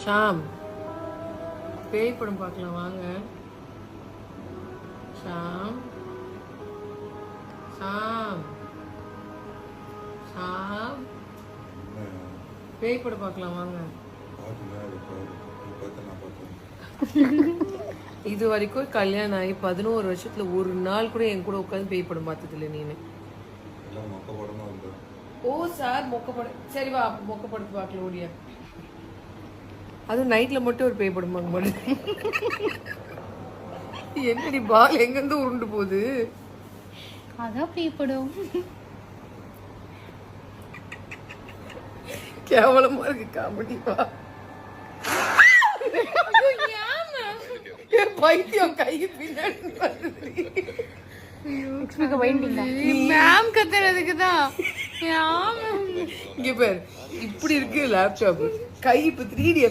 ஷாம், பேய் படம் பார்க்கலாம் வாங்க. ஷாம், ஷாம், ஷாம், பேய் படம் பார்க்கலாம் வாங்க. இது வரைக்கும் கல்யாணம் ஆகி 11 வருஷத்துல ஒரு நாள் கூட என் கூட உட்காந்து பேய் படம் பார்த்தது இல்லை நீனு. ஓ சார் மொக்க படம், சரி வா மொக்க படத்து பார்க்கல ஓடியா. அதுவும் நைட்ல மட்டும் ஒரு பேய் படம் பார்க்க மாட்டேன். என்னடி பால் எங்கிருந்து உருண்டு போகுது? அதான் பேய் படம். கேவலமா இருக்கு காமெடி. வா பைத்தியம் கை பின்னாடி மேம் கத்துறதுக்கு தான். இங்க பேர் இப்படி இருக்கு லேப்டாப், கை இப்ப 3D